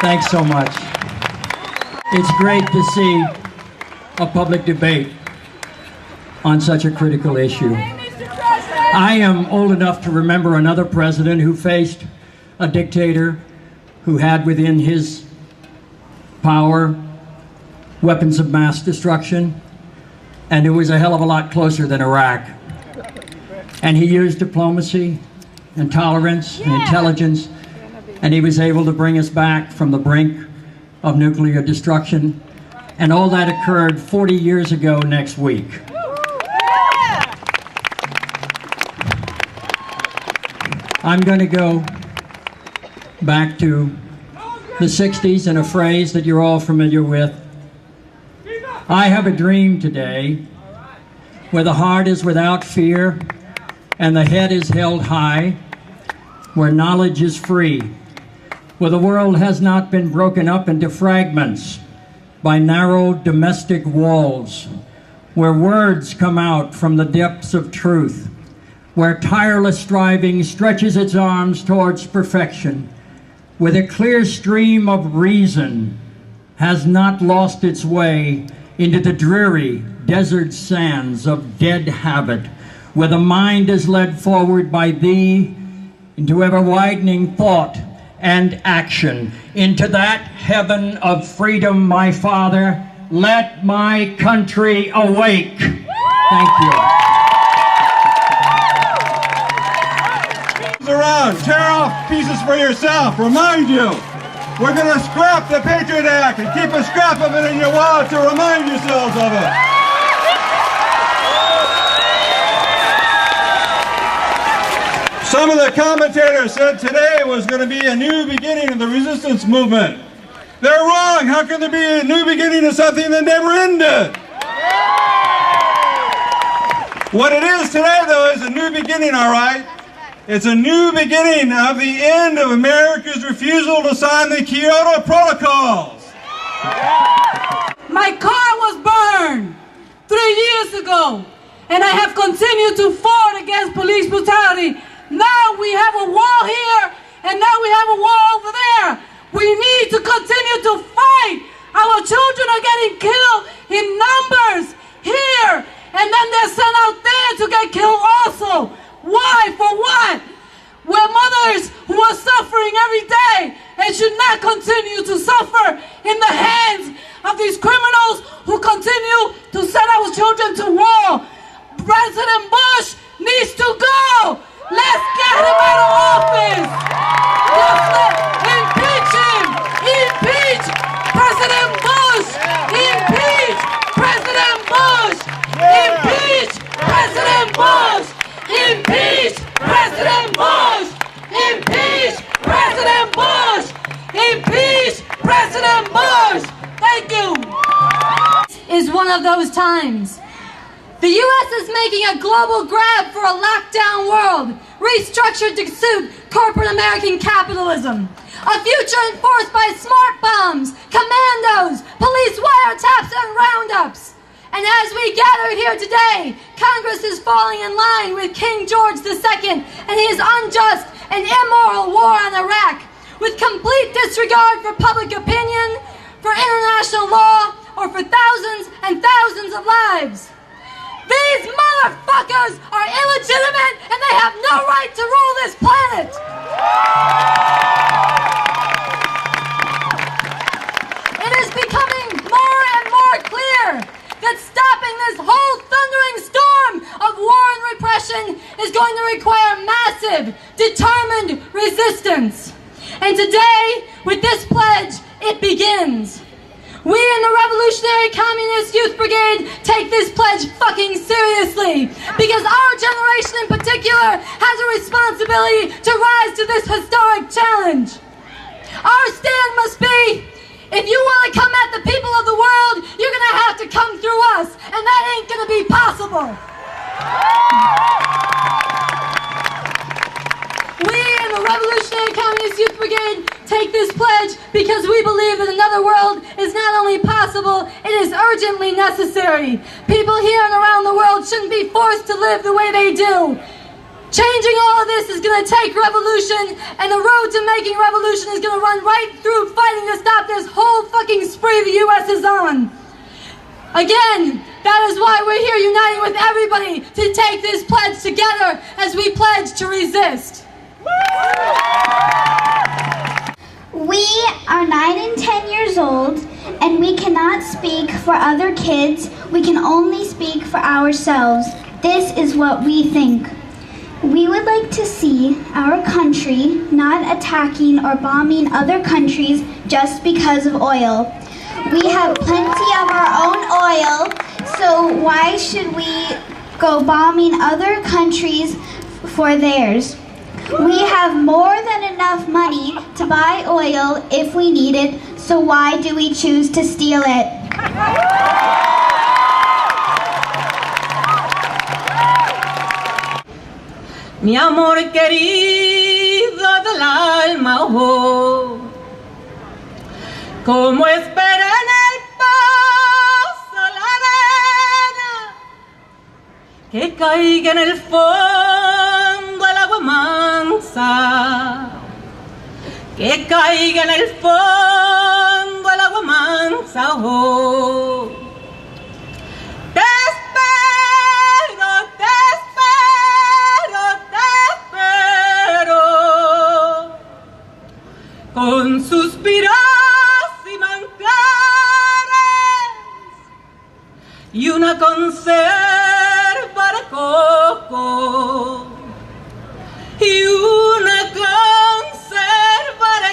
Thanks so much. It's great to see a public debate on such a critical issue. I am old enough to remember another president who faced a dictator who had within his power weapons of mass destruction, and it was a hell of a lot closer than Iraq. And he used diplomacy and tolerance and intelligence, and he was able to bring us back from the brink of nuclear destruction. And all that occurred 40 years ago next week. I'm going to go back to the 60s and a phrase that you're all familiar with. I have a dream today where the heart is without fear and the head is held high, where knowledge is free, where the world has not been broken up into fragments by narrow domestic walls, where words come out from the depths of truth, where tireless striving stretches its arms towards perfection, where the clear stream of reason has not lost its way into the dreary desert sands of dead habit, where the mind is led forward by thee into ever-widening thought and action, into that heaven of freedom, my Father. Let my country awake. Thank you. Around, tear off pieces for yourself. Remind you, we're going to scrap the Patriot Act and keep a scrap of it in your wallet to remind yourselves of it. Some of the commentators said today was going to be a new beginning of the resistance movement. They're wrong. How can there be a new beginning of something that never ended? What it is today, though, is a new beginning, all right? It's a new beginning of the end of America's refusal to sign the Kyoto Protocols. My car was burned 3 years ago, and I have continued to fight against police brutality. Now we have a wall here, and now we have a wall over there. We need to continue to fight. Our children are getting killed in numbers here, and then they're sent out there to get killed also. Why? For what? We're mothers who are suffering every day and should not continue to suffer in the hands of these criminals who continue to send our children to war. President Bush needs to go. Let's get him out of office. Impeach him. Impeach President Bush. Impeach President Bush. Impeach President Bush. Impeach President Bush! Impeach President Bush! Impeach President Bush! Thank you! Is one of those times. The U.S. is making a global grab for a lockdown world, restructured to suit corporate American capitalism. A future enforced by smart bombs, commandos, police wiretaps, and roundups. And as we gather here today, Congress is falling in line with King George II and his unjust and immoral war on Iraq, with complete disregard for public opinion, for international law, or for thousands and thousands of lives. These motherfuckers are illegitimate and they have no right to rule this planet! It is becoming more and more clear that stopping this whole thundering storm of war and repression is going to require massive, determined resistance. And today, with this pledge, it begins. We in the Revolutionary Communist Youth Brigade take this pledge fucking seriously, because our generation in particular has a responsibility to rise to this historic challenge. Our stand must be, if you want to come at the people of the world, you're going to have to come through us, and that ain't going to be possible. We in the Revolutionary Communist Youth Brigade take this pledge because we believe that another world is not only possible, it is urgently necessary. People here and around the world shouldn't be forced to live the way they do. Changing all of this is going to take revolution, and the road to make groundbreaking revolution is going to run right through fighting to stop this whole fucking spree the U.S. is on. Again, that is why we're here uniting with everybody to take this pledge together as we pledge to resist. We are 9 and 10 years old, and we cannot speak for other kids. We can only speak for ourselves. This is what we think. We would like to see our country not attacking or bombing other countries just because of oil. We have plenty of our own oil, so why should we go bombing other countries for theirs? We have more than enough money to buy oil if we need it, so why do we choose to steal it? Mi amor querido del alma, oh, como espera en el paso la arena, que caiga en el fondo el agua mansa, que caiga en el fondo el agua mansa, oh. Te espero, te con suspiros y manjares y una conserva de coco y una conserva de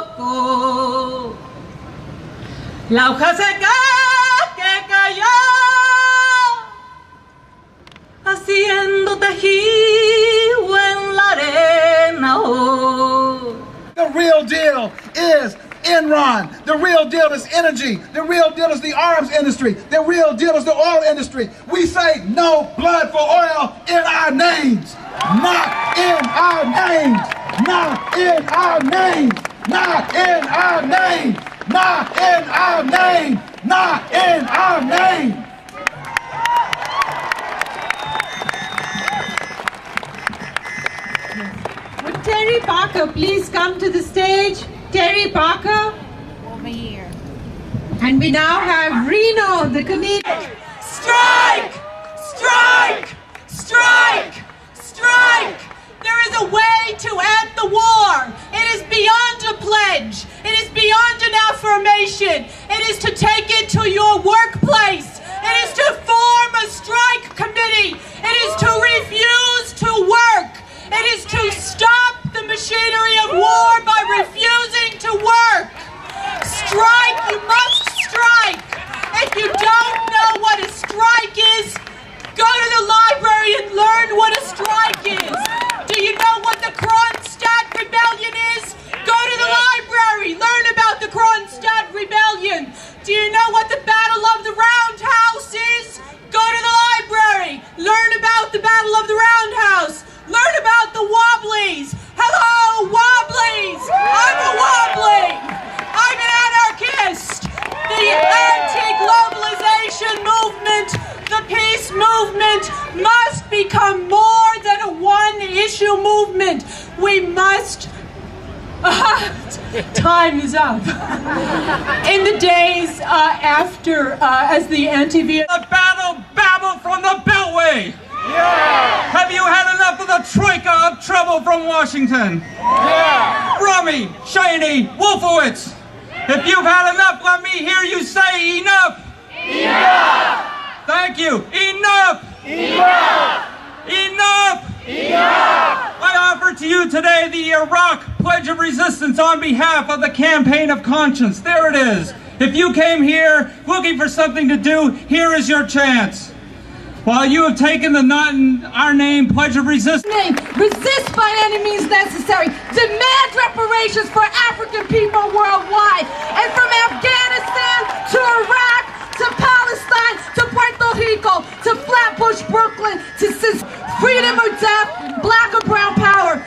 coco, la hoja seca que cayó haciendo tejido en la arena, oh. The real deal is Enron. The real deal is energy. The real deal is the arms industry. The real deal is the oil industry. We say no blood for oil in our names. Not in our names. Not in our names. Not in our name. Not in our name. Not in our name. Would Terry Parker please come to the stage? Terry Parker. Over here. And we now have Reno, the comedian. Strike! Strike! Strike! Strike! There is a way to end the war. It is beyond a pledge. It is beyond an affirmation. It is to take it to your workplace. It is to form a strike committee. It is to refuse to work. It is to stop the machinery of war by refusing to work. Strike, you must strike. If you don't know what a strike is, go to the library and learn what a strike is. Do you know what the Kronstadt Rebellion is? Go to the library, learn about the Kronstadt Rebellion. Do you know what the Battle of the Roundhouse is? Go to the library, learn about the Battle of the Roundhouse. Learn about the Wobblies. Hello, Wobblies. I'm a Wobbly. I'm an anarchist. The anti-globalization movement, the peace movement must become more than a one-issue movement. We must... time is up. In the days after, as the anti-Vietnam... The battle babble from the Beltway. Yeah! Have you had enough of the troika of trouble from Washington? Yeah! Rummy, Cheney, Wolfowitz. If you've had enough, let me hear you say enough. Enough! Thank you. Enough! Enough! Enough! Enough! I offer to you today the Iraq Pledge of Resistance on behalf of the Campaign of Conscience. There it is. If you came here looking for something to do, here is your chance. While you have taken the Not in Our Name Pledge of Resistance. Resist by any means necessary. Demand reparations for African people worldwide. And from Afghanistan to Iraq to Palestine to Puerto Rico to Flatbush, Brooklyn to freedom or death, black or brown power.